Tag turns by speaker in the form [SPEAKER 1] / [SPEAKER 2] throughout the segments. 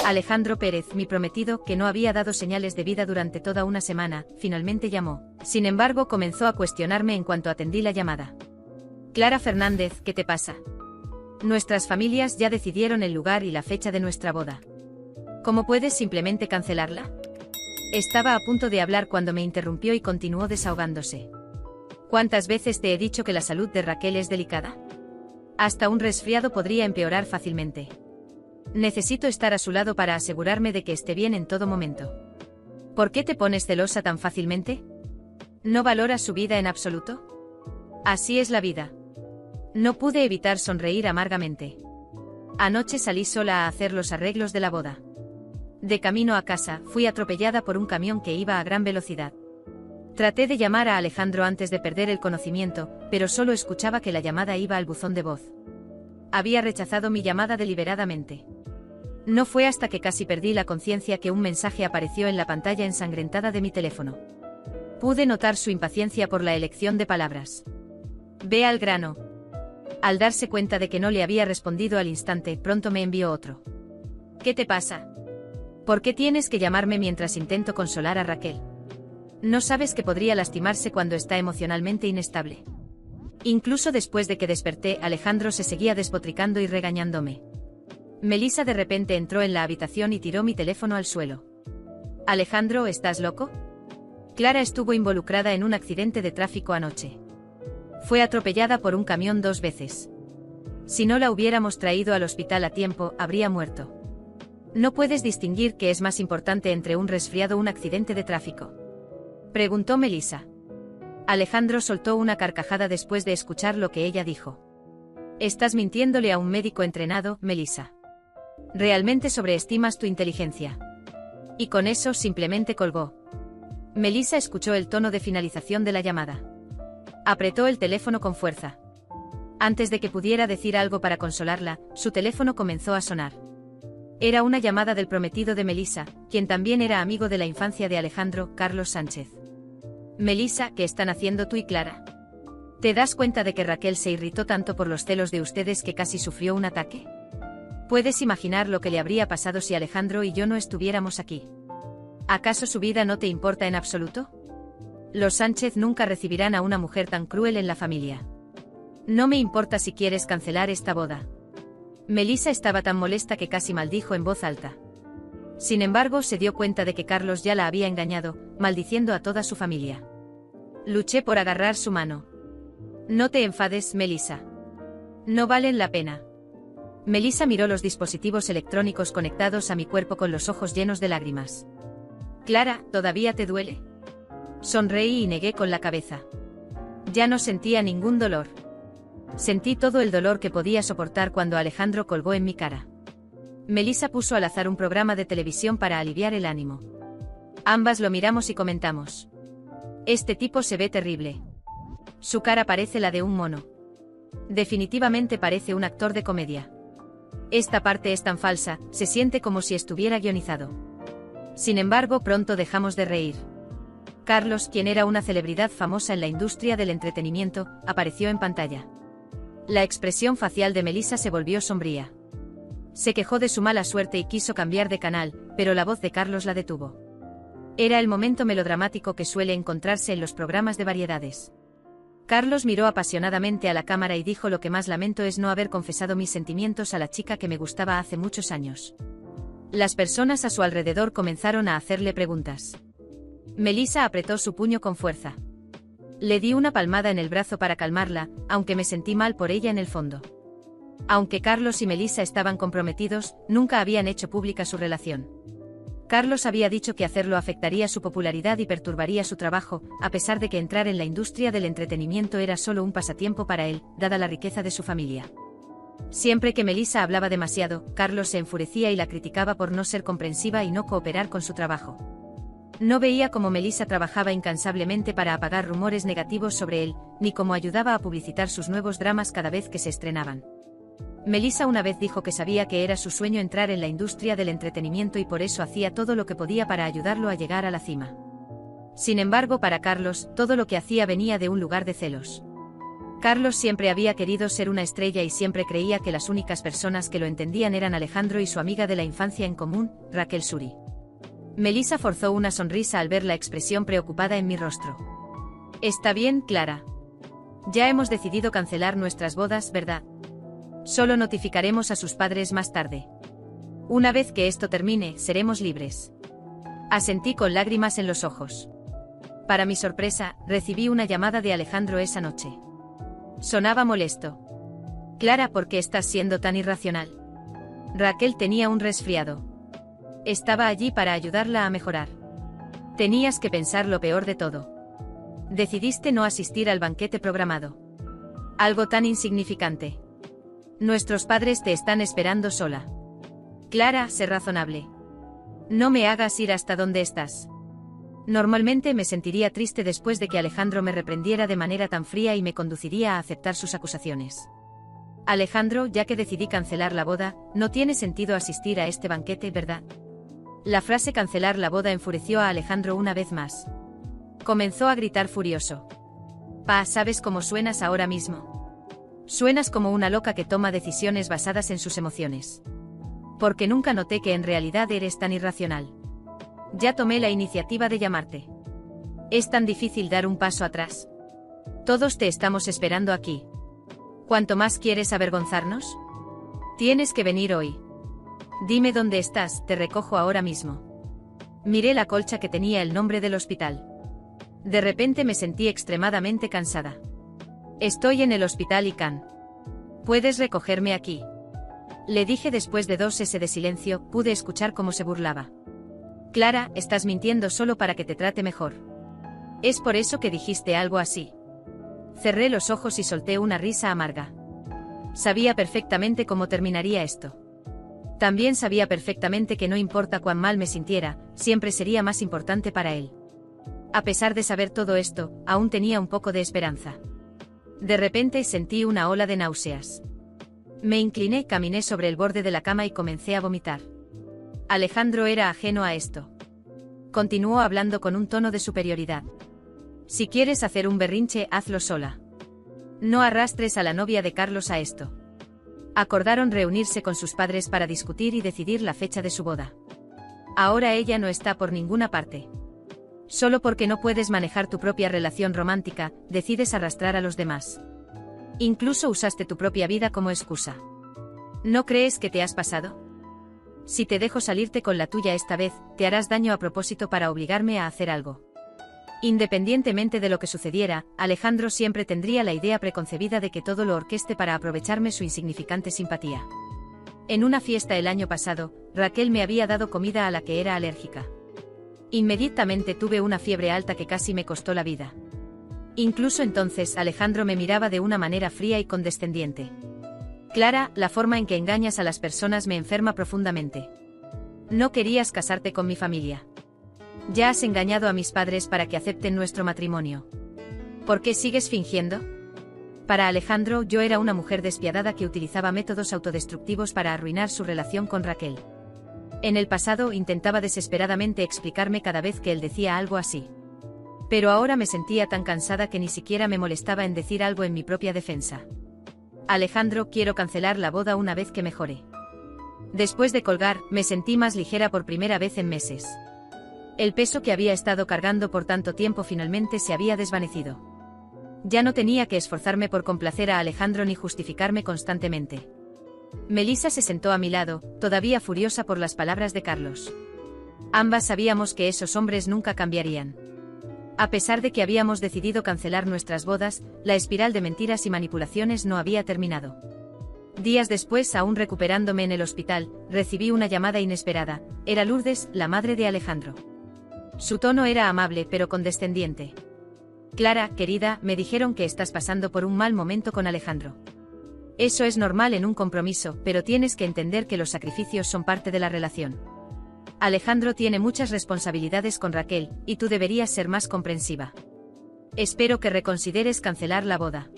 [SPEAKER 1] Alejandro Pérez, mi prometido, que no había dado señales de vida durante toda una semana, finalmente llamó. Sin embargo, comenzó a cuestionarme en cuanto atendí la llamada. Clara Fernández, ¿qué te pasa? Nuestras familias ya decidieron el lugar y la fecha de nuestra boda. ¿Cómo puedes simplemente cancelarla? Estaba a punto de hablar cuando me interrumpió y continuó desahogándose. ¿Cuántas veces te he dicho que la salud de Raquel es delicada? Hasta un resfriado podría empeorar fácilmente. Necesito estar a su lado para asegurarme de que esté bien en todo momento. ¿Por qué te pones celosa tan fácilmente? ¿No valoras su vida en absoluto? Así es la vida. No pude evitar sonreír amargamente. Anoche salí sola a hacer los arreglos de la boda. De camino a casa, fui atropellada por un camión que iba a gran velocidad. Traté de llamar a Alejandro antes de perder el conocimiento, pero solo escuchaba que la llamada iba al buzón de voz. Había rechazado mi llamada deliberadamente. No fue hasta que casi perdí la conciencia que un mensaje apareció en la pantalla ensangrentada de mi teléfono. Pude notar su impaciencia por la elección de palabras. Ve al grano. Al darse cuenta de que no le había respondido al instante, pronto me envió otro. ¿Qué te pasa? ¿Por qué tienes que llamarme mientras intento consolar a Raquel? ¿No sabes que podría lastimarse cuando está emocionalmente inestable? Incluso después de que desperté, Alejandro se seguía despotricando y regañándome. Melissa de repente entró en la habitación y tiró mi teléfono al suelo. Alejandro, ¿estás loco? Clara estuvo involucrada en un accidente de tráfico anoche. Fue atropellada por un camión 2 veces. Si no la hubiéramos traído al hospital a tiempo, habría muerto. ¿No puedes distinguir qué es más importante entre un resfriado o un accidente de tráfico? Preguntó Melissa. Alejandro soltó una carcajada después de escuchar lo que ella dijo. Estás mintiéndole a un médico entrenado, Melissa. Realmente sobreestimas tu inteligencia. Y con eso simplemente colgó. Melissa escuchó el tono de finalización de la llamada. Apretó el teléfono con fuerza. Antes de que pudiera decir algo para consolarla, su teléfono comenzó a sonar. Era una llamada del prometido de Melissa, quien también era amigo de la infancia de Alejandro, Carlos Sánchez. Melissa, ¿qué están haciendo tú y Clara? ¿Te das cuenta de que Raquel se irritó tanto por los celos de ustedes que casi sufrió un ataque? ¿Puedes imaginar lo que le habría pasado si Alejandro y yo no estuviéramos aquí? ¿Acaso su vida no te importa en absoluto? Los Sánchez nunca recibirán a una mujer tan cruel en la familia. No me importa si quieres cancelar esta boda. Melissa estaba tan molesta que casi maldijo en voz alta. Sin embargo, se dio cuenta de que Carlos ya la había engañado, maldiciendo a toda su familia. Luché por agarrar su mano. No te enfades, Melissa. No valen la pena. Melissa miró los dispositivos electrónicos conectados a mi cuerpo con los ojos llenos de lágrimas. Clara, ¿todavía te duele? Sonreí y negué con la cabeza. Ya no sentía ningún dolor. Sentí todo el dolor que podía soportar cuando Alejandro colgó en mi cara. Melissa puso al azar un programa de televisión para aliviar el ánimo. Ambas lo miramos y comentamos. Este tipo se ve terrible. Su cara parece la de un mono. Definitivamente parece un actor de comedia. Esta parte es tan falsa, se siente como si estuviera guionizado. Sin embargo, pronto dejamos de reír. Carlos, quien era una celebridad famosa en la industria del entretenimiento, apareció en pantalla. La expresión facial de Melissa se volvió sombría. Se quejó de su mala suerte y quiso cambiar de canal, pero la voz de Carlos la detuvo. Era el momento melodramático que suele encontrarse en los programas de variedades. Carlos miró apasionadamente a la cámara y dijo: lo que más lamento es no haber confesado mis sentimientos a la chica que me gustaba hace muchos años. Las personas a su alrededor comenzaron a hacerle preguntas. Melissa apretó su puño con fuerza. Le di una palmada en el brazo para calmarla, aunque me sentí mal por ella en el fondo. Aunque Carlos y Melissa estaban comprometidos, nunca habían hecho pública su relación. Carlos había dicho que hacerlo afectaría su popularidad y perturbaría su trabajo, a pesar de que entrar en la industria del entretenimiento era solo un pasatiempo para él, dada la riqueza de su familia. Siempre que Melissa hablaba demasiado, Carlos se enfurecía y la criticaba por no ser comprensiva y no cooperar con su trabajo. No veía cómo Melissa trabajaba incansablemente para apagar rumores negativos sobre él, ni cómo ayudaba a publicitar sus nuevos dramas cada vez que se estrenaban. Melissa una vez dijo que sabía que era su sueño entrar en la industria del entretenimiento y por eso hacía todo lo que podía para ayudarlo a llegar a la cima. Sin embargo, para Carlos, todo lo que hacía venía de un lugar de celos. Carlos siempre había querido ser una estrella y siempre creía que las únicas personas que lo entendían eran Alejandro y su amiga de la infancia en común, Raquel Suri. Melissa forzó una sonrisa al ver la expresión preocupada en mi rostro. Está bien, Clara. Ya hemos decidido cancelar nuestras bodas, ¿verdad? Solo notificaremos a sus padres más tarde. Una vez que esto termine, seremos libres. Asentí con lágrimas en los ojos. Para mi sorpresa, recibí una llamada de Alejandro esa noche. Sonaba molesto. Clara, ¿por qué estás siendo tan irracional? Raquel tenía un resfriado. Estaba allí para ayudarla a mejorar. Tenías que pensar lo peor de todo. Decidiste no asistir al banquete programado. Algo tan insignificante. Nuestros padres te están esperando sola. Clara, sé razonable. No me hagas ir hasta donde estás. Normalmente me sentiría triste después de que Alejandro me reprendiera de manera tan fría y me conduciría a aceptar sus acusaciones. Alejandro, ya que decidí cancelar la boda, no tiene sentido asistir a este banquete, ¿verdad? La frase cancelar la boda enfureció a Alejandro una vez más. Comenzó a gritar furioso. Pa, ¿sabes cómo suenas ahora mismo? Suenas como una loca que toma decisiones basadas en sus emociones. Porque nunca noté que en realidad eres tan irracional. Ya tomé la iniciativa de llamarte. Es tan difícil dar un paso atrás. Todos te estamos esperando aquí. ¿Cuánto más quieres avergonzarnos? Tienes que venir hoy. Dime dónde estás, te recojo ahora mismo. Miré la colcha que tenía el nombre del hospital. De repente me sentí extremadamente cansada. Estoy en el hospital Icahn. ¿Puedes recogerme aquí? Le dije después de 2 segundos de silencio, pude escuchar cómo se burlaba. Clara, estás mintiendo solo para que te trate mejor. ¿Es por eso que dijiste algo así? Cerré los ojos y solté una risa amarga. Sabía perfectamente cómo terminaría esto. También sabía perfectamente que no importa cuán mal me sintiera, siempre sería más importante para él. A pesar de saber todo esto, aún tenía un poco de esperanza. De repente sentí una ola de náuseas. Me incliné, caminé sobre el borde de la cama y comencé a vomitar. Alejandro era ajeno a esto. Continuó hablando con un tono de superioridad. Si quieres hacer un berrinche, hazlo sola. No arrastres a la novia de Carlos a esto. Acordaron reunirse con sus padres para discutir y decidir la fecha de su boda. Ahora ella no está por ninguna parte. Solo porque no puedes manejar tu propia relación romántica, decides arrastrar a los demás. Incluso usaste tu propia vida como excusa. ¿No crees que te has pasado? Si te dejo salirte con la tuya esta vez, te harás daño a propósito para obligarme a hacer algo. Independientemente de lo que sucediera, Alejandro siempre tendría la idea preconcebida de que todo lo orqueste para aprovecharme su insignificante simpatía. En una fiesta el año pasado, Raquel me había dado comida a la que era alérgica. Inmediatamente tuve una fiebre alta que casi me costó la vida. Incluso entonces Alejandro me miraba de una manera fría y condescendiente. Clara, la forma en que engañas a las personas me enferma profundamente. No querías casarte con mi familia. Ya has engañado a mis padres para que acepten nuestro matrimonio. ¿Por qué sigues fingiendo? Para Alejandro, yo era una mujer despiadada que utilizaba métodos autodestructivos para arruinar su relación con Raquel. En el pasado intentaba desesperadamente explicarme cada vez que él decía algo así. Pero ahora me sentía tan cansada que ni siquiera me molestaba en decir algo en mi propia defensa. Alejandro, quiero cancelar la boda una vez que mejore. Después de colgar, me sentí más ligera por primera vez en meses. El peso que había estado cargando por tanto tiempo finalmente se había desvanecido. Ya no tenía que esforzarme por complacer a Alejandro ni justificarme constantemente. Melissa se sentó a mi lado, todavía furiosa por las palabras de Carlos. Ambas sabíamos que esos hombres nunca cambiarían. A pesar de que habíamos decidido cancelar nuestras bodas, la espiral de mentiras y manipulaciones no había terminado. Días después, aún recuperándome en el hospital, recibí una llamada inesperada. Era Lourdes, la madre de Alejandro. Su tono era amable pero condescendiente. Clara, querida, me dijeron que estás pasando por un mal momento con Alejandro. Eso es normal en un compromiso, pero tienes que entender que los sacrificios son parte de la relación. Alejandro tiene muchas responsabilidades con Raquel, y tú deberías ser más comprensiva. Espero que reconsideres cancelar la boda.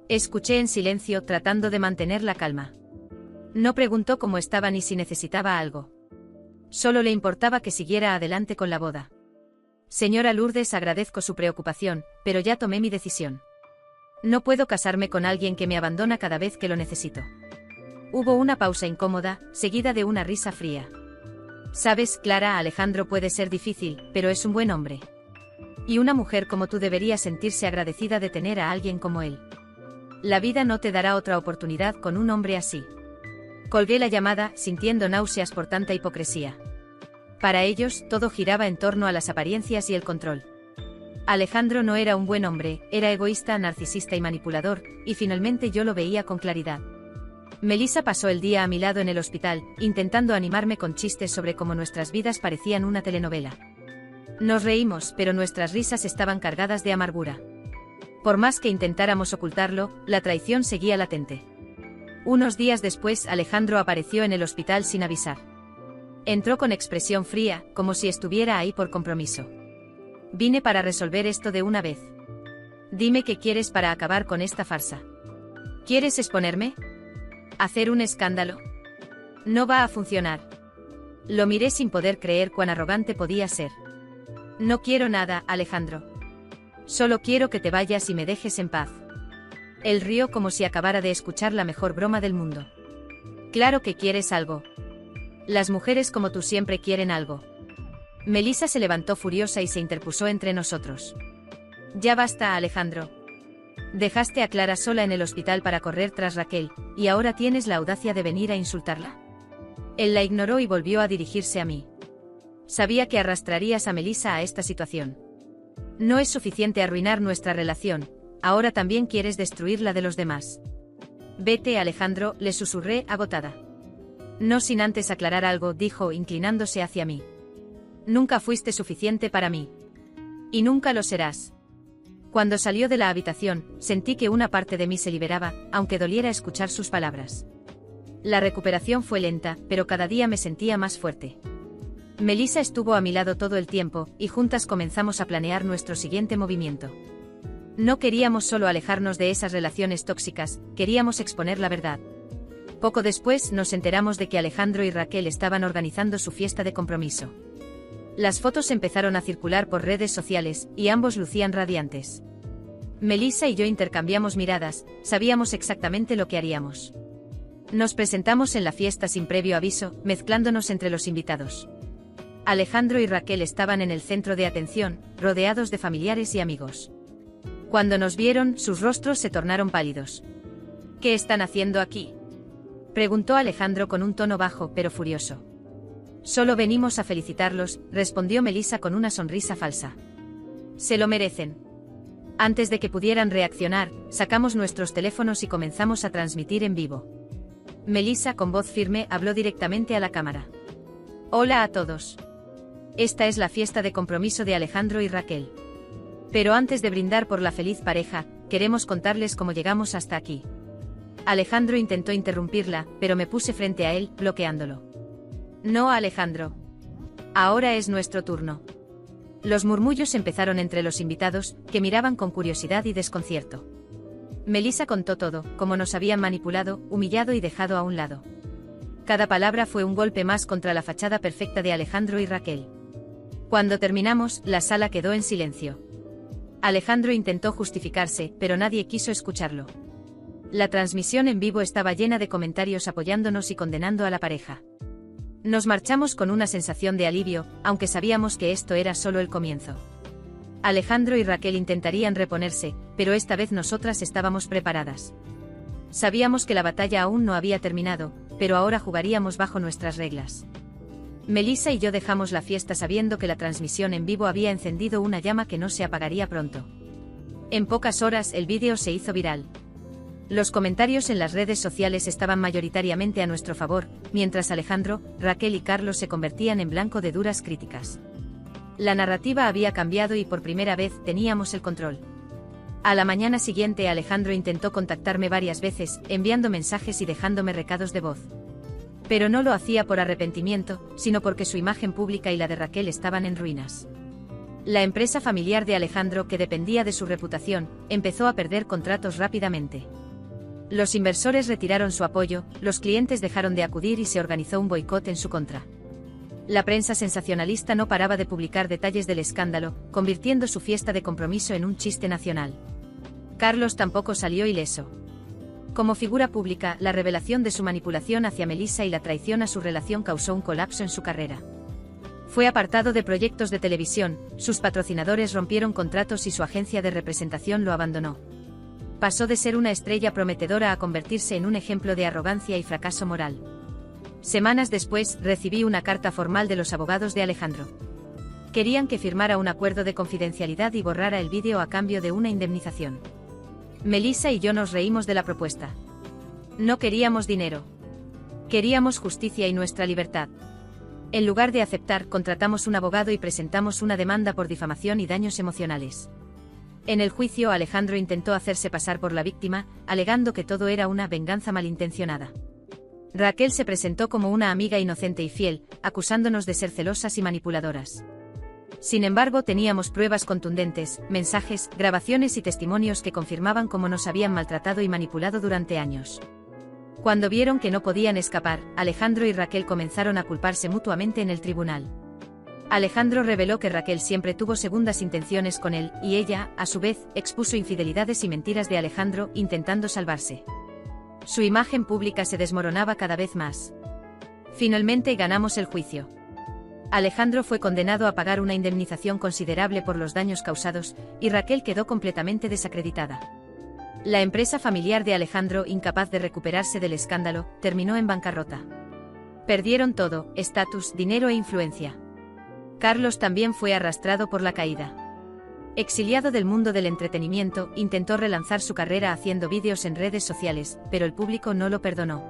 [SPEAKER 1] Escuché en silencio, tratando de mantener la calma. No preguntó cómo estaba ni si necesitaba algo. Solo le importaba que siguiera adelante con la boda. Señora Lourdes, agradezco su preocupación, pero ya tomé mi decisión. No puedo casarme con alguien que me abandona cada vez que lo necesito. Hubo una pausa incómoda, seguida de una risa fría. Sabes, Clara, Alejandro puede ser difícil, pero es un buen hombre. Y una mujer como tú debería sentirse agradecida de tener a alguien como él. La vida no te dará otra oportunidad con un hombre así. Colgué la llamada, sintiendo náuseas por tanta hipocresía. Para ellos, todo giraba en torno a las apariencias y el control. Alejandro no era un buen hombre, era egoísta, narcisista y manipulador, y finalmente yo lo veía con claridad. Melissa pasó el día a mi lado en el hospital, intentando animarme con chistes sobre cómo nuestras vidas parecían una telenovela. Nos reímos, pero nuestras risas estaban cargadas de amargura. Por más que intentáramos ocultarlo, la traición seguía latente. Unos días después, Alejandro apareció en el hospital sin avisar. Entró con expresión fría, como si estuviera ahí por compromiso. Vine para resolver esto de una vez. Dime qué quieres para acabar con esta farsa. ¿Quieres exponerme? ¿Hacer un escándalo? No va a funcionar. Lo miré sin poder creer cuán arrogante podía ser. No quiero nada, Alejandro. Solo quiero que te vayas y me dejes en paz. Él rió como si acabara de escuchar la mejor broma del mundo. Claro que quieres algo. Las mujeres como tú siempre quieren algo. Melissa se levantó furiosa y se interpuso entre nosotros. Ya basta, Alejandro. Dejaste a Clara sola en el hospital para correr tras Raquel, y ahora tienes la audacia de venir a insultarla. Él la ignoró y volvió a dirigirse a mí. Sabía que arrastrarías a Melissa a esta situación. No es suficiente arruinar nuestra relación, ahora también quieres destruir la de los demás. Vete, Alejandro, le susurré, agotada. No sin antes aclarar algo, dijo, inclinándose hacia mí. Nunca fuiste suficiente para mí. Y nunca lo serás. Cuando salió de la habitación, sentí que una parte de mí se liberaba, aunque doliera escuchar sus palabras. La recuperación fue lenta, pero cada día me sentía más fuerte. Melissa estuvo a mi lado todo el tiempo, y juntas comenzamos a planear nuestro siguiente movimiento. No queríamos solo alejarnos de esas relaciones tóxicas, queríamos exponer la verdad. Poco después nos enteramos de que Alejandro y Raquel estaban organizando su fiesta de compromiso. Las fotos empezaron a circular por redes sociales, y ambos lucían radiantes. Melissa y yo intercambiamos miradas, sabíamos exactamente lo que haríamos. Nos presentamos en la fiesta sin previo aviso, mezclándonos entre los invitados. Alejandro y Raquel estaban en el centro de atención, rodeados de familiares y amigos. Cuando nos vieron, sus rostros se tornaron pálidos. ¿Qué están haciendo aquí?, preguntó Alejandro con un tono bajo pero furioso. Solo venimos a felicitarlos, respondió Melissa con una sonrisa falsa. Se lo merecen. Antes de que pudieran reaccionar, sacamos nuestros teléfonos y comenzamos a transmitir en vivo. Melissa, con voz firme, habló directamente a la cámara. Hola a todos. Esta es la fiesta de compromiso de Alejandro y Raquel. Pero antes de brindar por la feliz pareja, queremos contarles cómo llegamos hasta aquí. Alejandro intentó interrumpirla, pero me puse frente a él, bloqueándolo. No, Alejandro. Ahora es nuestro turno. Los murmullos empezaron entre los invitados, que miraban con curiosidad y desconcierto. Melissa contó todo, cómo nos habían manipulado, humillado y dejado a un lado. Cada palabra fue un golpe más contra la fachada perfecta de Alejandro y Raquel. Cuando terminamos, la sala quedó en silencio. Alejandro intentó justificarse, pero nadie quiso escucharlo. La transmisión en vivo estaba llena de comentarios apoyándonos y condenando a la pareja. Nos marchamos con una sensación de alivio, aunque sabíamos que esto era solo el comienzo. Alejandro y Raquel intentarían reponerse, pero esta vez nosotras estábamos preparadas. Sabíamos que la batalla aún no había terminado, pero ahora jugaríamos bajo nuestras reglas. Melissa y yo dejamos la fiesta sabiendo que la transmisión en vivo había encendido una llama que no se apagaría pronto. En pocas horas el vídeo se hizo viral. Los comentarios en las redes sociales estaban mayoritariamente a nuestro favor, mientras Alejandro, Raquel y Carlos se convertían en blanco de duras críticas. La narrativa había cambiado y por primera vez teníamos el control. A la mañana siguiente Alejandro intentó contactarme varias veces, enviando mensajes y dejándome recados de voz. Pero no lo hacía por arrepentimiento, sino porque su imagen pública y la de Raquel estaban en ruinas. La empresa familiar de Alejandro, que dependía de su reputación, empezó a perder contratos rápidamente. Los inversores retiraron su apoyo, los clientes dejaron de acudir y se organizó un boicot en su contra. La prensa sensacionalista no paraba de publicar detalles del escándalo, convirtiendo su fiesta de compromiso en un chiste nacional. Carlos tampoco salió ileso. Como figura pública, la revelación de su manipulación hacia Melissa y la traición a su relación causó un colapso en su carrera. Fue apartado de proyectos de televisión, sus patrocinadores rompieron contratos y su agencia de representación lo abandonó. Pasó de ser una estrella prometedora a convertirse en un ejemplo de arrogancia y fracaso moral. Semanas después, recibí una carta formal de los abogados de Alejandro. Querían que firmara un acuerdo de confidencialidad y borrara el vídeo a cambio de una indemnización. Melissa y yo nos reímos de la propuesta. No queríamos dinero. Queríamos justicia y nuestra libertad. En lugar de aceptar, contratamos un abogado y presentamos una demanda por difamación y daños emocionales. En el juicio, Alejandro intentó hacerse pasar por la víctima, alegando que todo era una venganza malintencionada. Raquel se presentó como una amiga inocente y fiel, acusándonos de ser celosas y manipuladoras. Sin embargo, teníamos pruebas contundentes, mensajes, grabaciones y testimonios que confirmaban cómo nos habían maltratado y manipulado durante años. Cuando vieron que no podían escapar, Alejandro y Raquel comenzaron a culparse mutuamente en el tribunal. Alejandro reveló que Raquel siempre tuvo segundas intenciones con él, y ella, a su vez, expuso infidelidades y mentiras de Alejandro, intentando salvarse. Su imagen pública se desmoronaba cada vez más. Finalmente ganamos el juicio. Alejandro fue condenado a pagar una indemnización considerable por los daños causados, y Raquel quedó completamente desacreditada. La empresa familiar de Alejandro, incapaz de recuperarse del escándalo, terminó en bancarrota. Perdieron todo: estatus, dinero e influencia. Carlos también fue arrastrado por la caída. Exiliado del mundo del entretenimiento, intentó relanzar su carrera haciendo vídeos en redes sociales, pero el público no lo perdonó.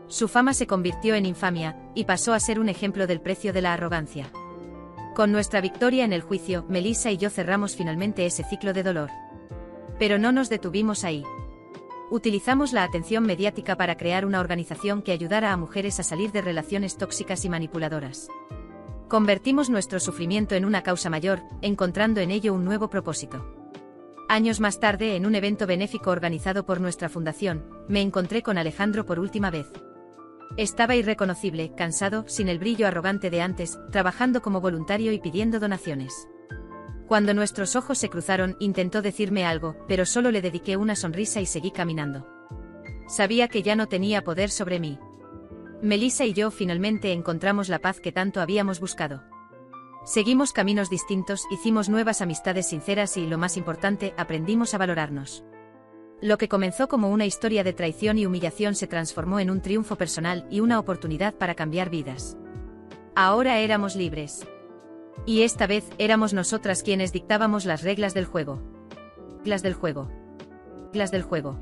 [SPEAKER 1] Su fama se convirtió en infamia, y pasó a ser un ejemplo del precio de la arrogancia. Con nuestra victoria en el juicio, Melissa y yo cerramos finalmente ese ciclo de dolor. Pero no nos detuvimos ahí. Utilizamos la atención mediática para crear una organización que ayudara a mujeres a salir de relaciones tóxicas y manipuladoras. Convertimos nuestro sufrimiento en una causa mayor, encontrando en ello un nuevo propósito. Años más tarde, en un evento benéfico organizado por nuestra fundación, me encontré con Alejandro por última vez. Estaba irreconocible, cansado, sin el brillo arrogante de antes, trabajando como voluntario y pidiendo donaciones. Cuando nuestros ojos se cruzaron, intentó decirme algo, pero solo le dediqué una sonrisa y seguí caminando. Sabía que ya no tenía poder sobre mí. Melissa y yo finalmente encontramos la paz que tanto habíamos buscado. Seguimos caminos distintos, hicimos nuevas amistades sinceras y, lo más importante, aprendimos a valorarnos. Lo que comenzó como una historia de traición y humillación se transformó en un triunfo personal y una oportunidad para cambiar vidas. Ahora éramos libres. Y esta vez, éramos nosotras quienes dictábamos las reglas del juego. Las del juego. Las del juego.